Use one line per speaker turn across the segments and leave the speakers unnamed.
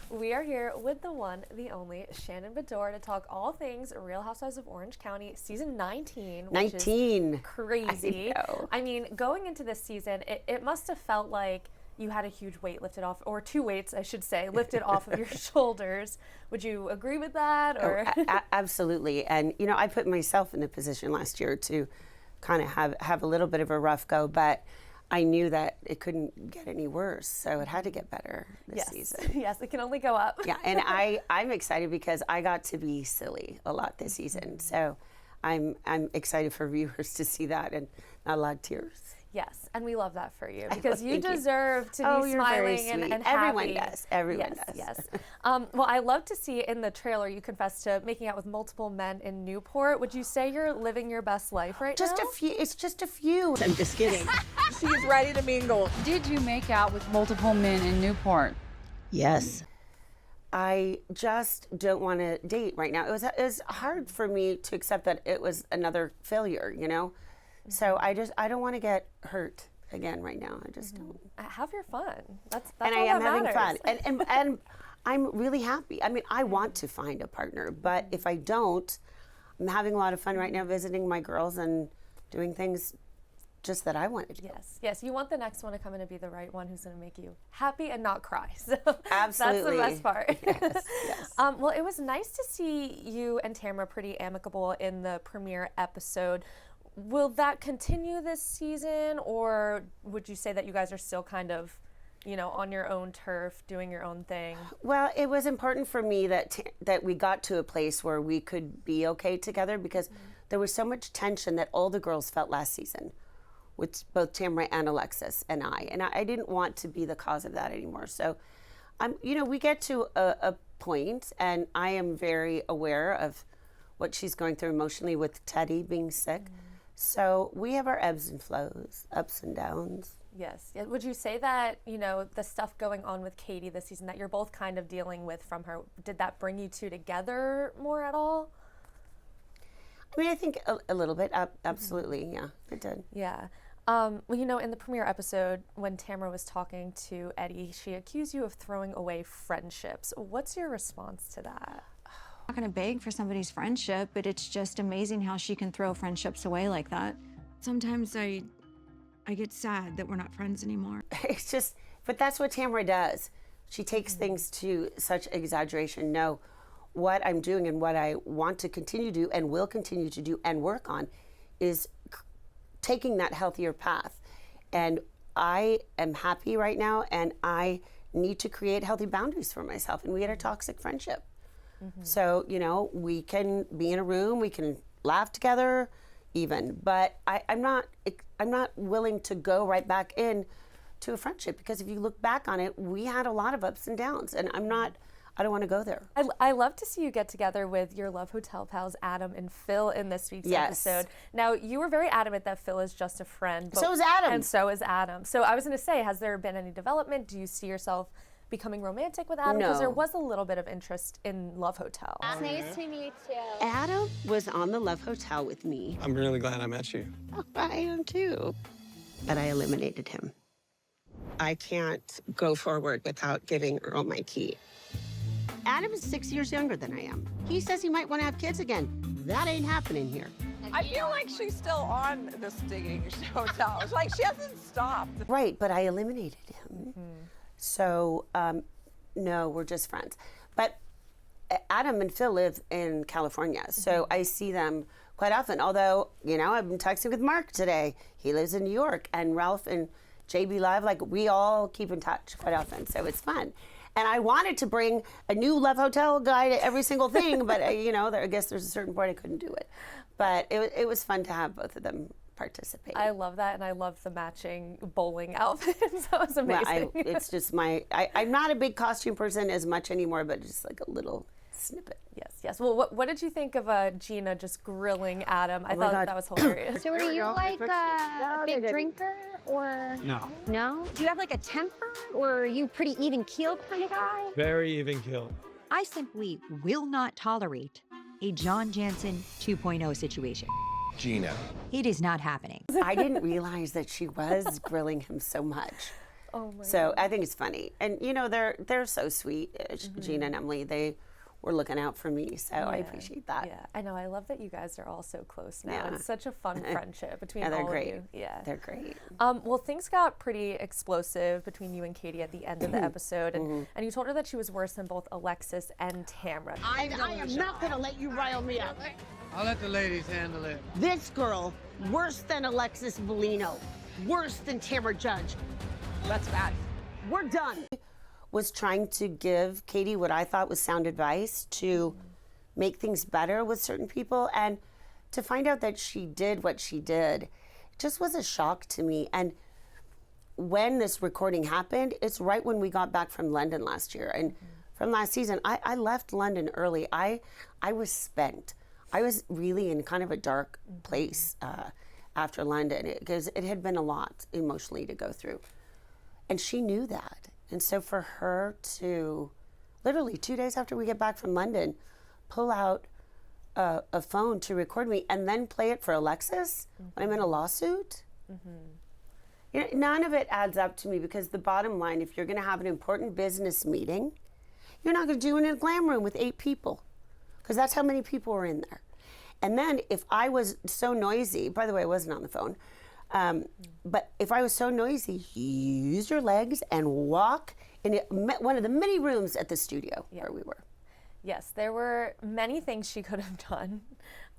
We are here with the one, the only, Shannon Beador to talk all things Real Housewives of Orange County, season 19. Which
19.
Is crazy. I mean, going into this season, it must have felt like you had a huge weight lifted off, or two weights, I should say, lifted off of your shoulders. Would you agree with that? Or
Absolutely. And, you know, I put myself in a position last year to kind of have a little bit of a rough go, but I knew that it couldn't get any worse, so it had to get better this season.
Yes, it can only go up.
Yeah, and I'm excited because I got to be silly a lot this season, so I'm excited for viewers to see that and not a lot of tears.
Yes, and we love that for you because you deserve to be
you're very
smiling
sweet.
and
Everyone
happy.
does. Everyone does.
Yes. Well, I love to see in the trailer you confess to making out with multiple men in Newport. Would you say you're living your best life right now?
Just a few. It's just a few. I'm just kidding.
She's ready to mingle.
Did you make out with multiple men in Newport?
Yes. I just don't want to date right now. It was hard for me to accept that it was another failure, you know? So I don't want to get hurt again right now. I just don't.
Have your fun. That's
and
all
I am
that
having fun.
matters.
And I'm really happy. I mean, I want to find a partner, but if I don't, I'm having a lot of fun right now visiting my girls and doing things just that I wanted to do.
Yes. You want the next one to come in and be the right one who's going to make you happy and not cry. So
Absolutely.
that's the best part.
Yes.
Well, it was nice to see you and Tamra pretty amicable in the premiere episode. Will that continue this season, or would you say that you guys are still kind of, you know, on your own turf, doing your own thing?
Well, it was important for me that we got to a place where we could be okay together because there was so much tension that all the girls felt last season, with both Tamra and Alexis and I didn't want to be the cause of that anymore. So, you know, we get to a point, and I am very aware of what she's going through emotionally with Teddy being sick. So we have our ebbs and flows, ups and downs.
Yes. Would you say that, you know, the stuff going on with Katie this season that you're both kind of dealing with from her, did that bring you two together more at all?
I mean, I think a little bit, absolutely, yeah, it did.
Yeah. Well, you know, in the premiere episode, when Tamara was talking to Eddie, she accused you of throwing away friendships. What's your response to that?
I'm not going to beg for somebody's friendship, but it's just amazing how she can throw friendships away like that. Sometimes I get sad that we're not friends anymore.
It's just, but that's what Tamara does. She takes things to such exaggeration. No, what I'm doing and what I want to continue to do and will continue to do and work on is taking that healthier path. And I am happy right now, and I need to create healthy boundaries for myself. And we had a toxic friendship. So, you know, we can be in a room, we can laugh together even, but I'm not willing to go right back in to a friendship, because if you look back on it, we had a lot of ups and downs, and I don't want to go there.
I love to see you get together with your Love Hotel pals, Adam and Phil, in this week's episode. Now, you were very adamant that Phil is just a friend.
So is Adam.
And so is Adam. So I was going to say, has there been any development? Do you see yourself becoming romantic with Adam? Because there was a little bit of interest in Love Hotel.
Nice to meet you.
Adam was on the Love Hotel with me.
I'm really glad I met you.
Oh, I am too. But I eliminated him. I can't go forward without giving Earl my key. Adam is 6 years younger than I am. He says he might want to have kids again. That ain't happening here.
I feel like she's still on this digging hotel. It's like she hasn't stopped.
Right, but I eliminated him. So, no, we're just friends. But Adam and Phil live in California, so I see them quite often. Although, you know, I've been texting with Mark today. He lives in New York, and Ralph and JB Live, like, we all keep in touch quite often, so it's fun. And I wanted to bring a new Love Hotel guy to every single thing, but, you know, I guess there's a certain point I couldn't do it. But it was fun to have both of them participate.
I love that, and I love the matching bowling outfits. That was amazing.
Well, it's just I'm not a big costume person as much anymore, but just like a little snippet.
Yes. Well, what did you think of Gina just grilling Adam? I thought that was hilarious.
So are you like a big drinker, or?
No.
No? Do you have like a temper, or are you pretty even-keeled kind of guy?
Very even killed.
I simply will not tolerate a John Jansen 2.0 situation.
Gina.
It is not happening.
I didn't realize that she was grilling him so much.
Oh my
So I think it's funny. And, you know, they're so sweet, Gina and Emily. They were looking out for me, so I appreciate that.
Yeah, I know. I love that you guys are all so close now.
Yeah.
It's such a fun friendship between
Yeah, they're
all
great.
of you. Yeah.
They're great.
Well, things got pretty explosive between you and Katie at the end of the episode, and you told her that she was worse than both Alexis and Tamra.
I am not going to let you rile me up.
I'll let the ladies handle it.
This girl, worse than Alexis Bellino, worse than Tamara Judge.
That's bad.
We're done.
Was trying to give Katie what I thought was sound advice to make things better with certain people, and to find out that she did what she did just was a shock to me. And when this recording happened, it's right when we got back from London last year and from last season. I left London early. I was spent. I was really in kind of a dark place after London because it had been a lot emotionally to go through. And she knew that. And so for her to, literally 2 days after we get back from London, pull out a phone to record me and then play it for Alexis when I'm in a lawsuit, you know, none of it adds up to me, because the bottom line, if you're going to have an important business meeting, you're not going to do it in a glam room with 8 people, because that's how many people were in there. And then if I was so noisy, by the way, I wasn't on the phone, but if I was so noisy, use your legs and walk in one of the many rooms at the studio where we were.
Yes, there were many things she could have done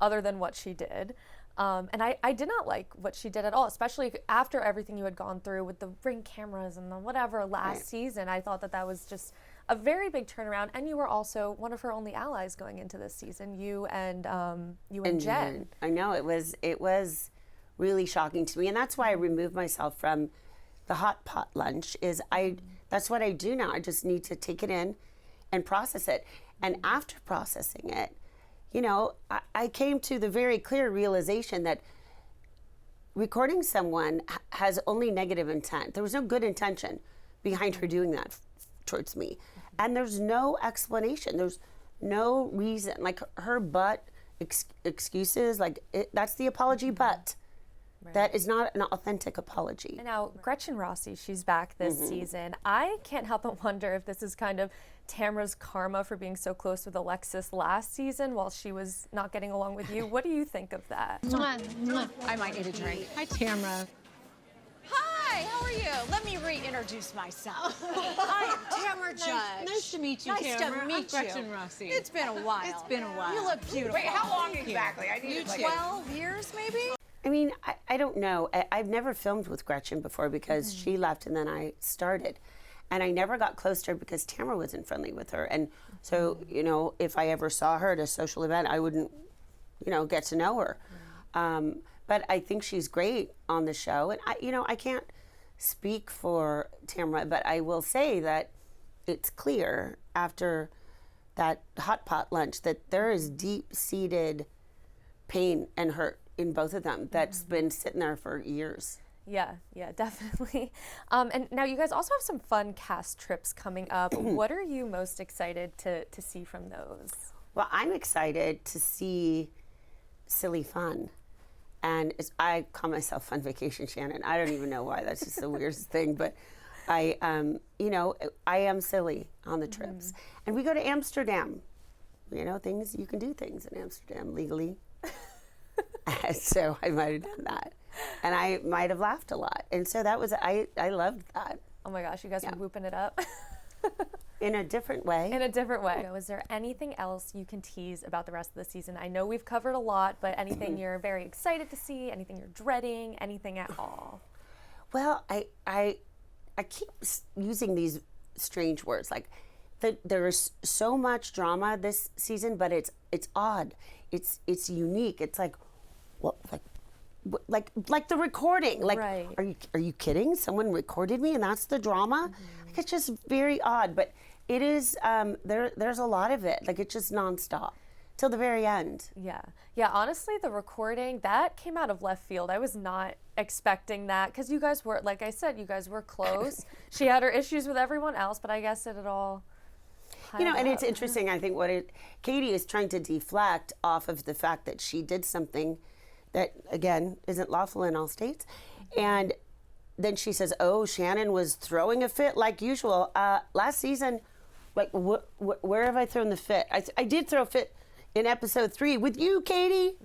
other than what she did. And I did not like what she did at all, especially after everything you had gone through with the Ring cameras and the whatever last season. I thought that was just a very big turnaround. And you were also one of her only allies going into this season, you and Jen.
I know, it was really shocking to me. And that's why I removed myself from the hot pot lunch. That's what I do now. I just need to take it in and process it. And after processing it, you know, I came to the very clear realization that recording someone has only negative intent. There was no good intention behind her doing that towards me. And there's no explanation. There's no reason. Like her but excuses, like that's the apology but. Right. That is not an authentic apology.
And now Gretchen Rossi, she's back this season. I can't help but wonder if this is kind of Tamra's karma for being so close with Alexis last season while she was not getting along with you. What do you think of that?
I might need a drink. Hi, Tamra.
Hi, how are you? Let me reintroduce myself. I am Tamara Judge.
Nice to meet you,
Nice
Tamra.
to meet
I'm
you.
Gretchen Rossi.
It's been a while.
It's been a while.
You look beautiful.
Wait, how long exactly? I need
12 years, maybe?
I mean, I don't know. I've never filmed with Gretchen before because she left and then I started. And I never got close to her because Tamara wasn't friendly with her. And so, you know, if I ever saw her at a social event, I wouldn't, you know, get to know her. But I think she's great on the show. And, I can't speak for Tamara, but I will say that it's clear after that hot pot lunch that there is deep-seated pain and hurt in both of them that's been sitting there for years.
Yeah, definitely. And now you guys also have some fun cast trips coming up. What are you most excited to see from those?
Well, I'm excited to see silly fun. And I call myself Fun Vacation Shannon. I don't even know why. That's just the weirdest thing. But I am silly on the trips. And we go to Amsterdam. You know, you can do things in Amsterdam legally. So I might have done that. And I might have laughed a lot. And so I loved that.
Oh my gosh, you guys were whooping it up.
In a different way.
In a different way. Is there anything else you can tease about the rest of the season? I know we've covered a lot, but anything you're very excited to see, anything you're dreading, anything at all?
Well, I keep using these strange words. Like, there is so much drama this season, but it's odd. It's unique. It's like, what, like the recording. Like,
right.
Are you kidding? Someone recorded me, and that's the drama. Like, it's just very odd. But it is. There's a lot of it. Like, it's just nonstop till the very end.
Yeah. Honestly, the recording that came out of left field. I was not expecting that because you guys were, like I said, you guys were close. She had her issues with everyone else, but I guess it all.
And it's interesting. I think Katie is trying to deflect off of the fact that she did something that, again, isn't lawful in all states, and then she says, oh, Shannon was throwing a fit like usual. Last season, like, where have I thrown the fit? I did throw a fit in episode 3 with you, Katie.